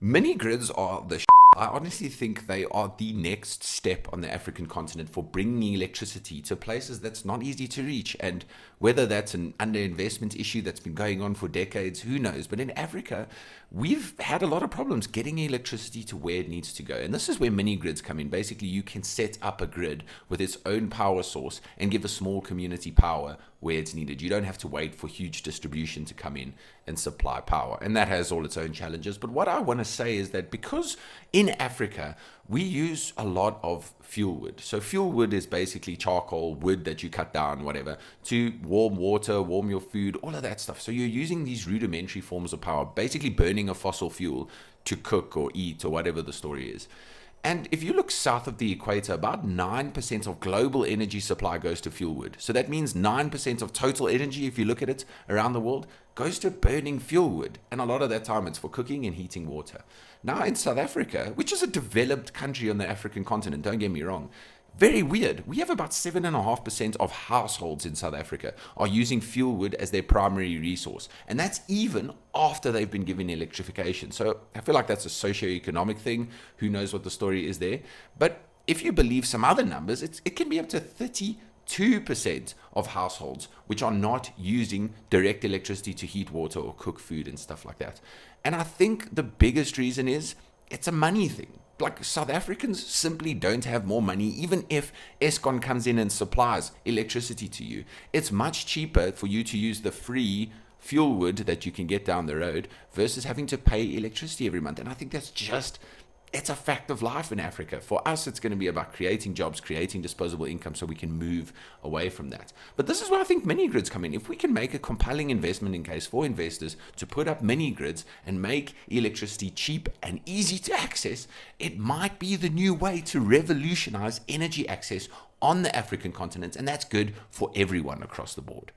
Mini grids are the I honestly think they are the next step on the African continent for bringing electricity to places that's not easy to reach. And whether that's an underinvestment issue that's been going on for decades, who knows? But in Africa, we've had a lot of problems getting electricity to where it needs to go. And this is where mini grids come in. Basically, you can set up a grid with its own power source and give a small community power where it's needed. You don't have to wait for huge distribution to come in and supply power. And that has all its own challenges. But what I want to say is that because in Africa, we use a lot of fuel wood. So fuel wood is basically charcoal, wood that you cut down, whatever, to warm water, warm your food, all of that stuff. So you're using these rudimentary forms of power, basically burning a fossil fuel to cook or eat or whatever the story is. And if you look south of the equator, about 9% of global energy supply goes to fuel wood. So that means 9% of total energy, if you look at it around the world, goes to burning fuel wood. And a lot of that time it's for cooking and heating water. Now in South Africa, which is a developed country on the African continent, don't get me wrong, very weird. We have about 7.5% of households in South Africa are using fuel wood as their primary resource. And that's even after they've been given electrification. So I feel like that's a socio-economic thing. Who knows what the story is there? But if you believe some other numbers, it can be up to 32% of households which are not using direct electricity to heat water or cook food and stuff like that. And I think the biggest reason is it's a money thing. Like South Africans simply don't have more money. Even if Eskom comes in and supplies electricity to you, it's much cheaper for you to use the free fuel wood that you can get down the road versus having to pay electricity every month. And I think it's a fact of life in Africa. For us, it's going to be about creating jobs, creating disposable income so we can move away from that. But this is where I think mini grids come in. If we can make a compelling investment case for investors to put up mini grids and make electricity cheap and easy to access, it might be the new way to revolutionize energy access on the African continent. And that's good for everyone across the board.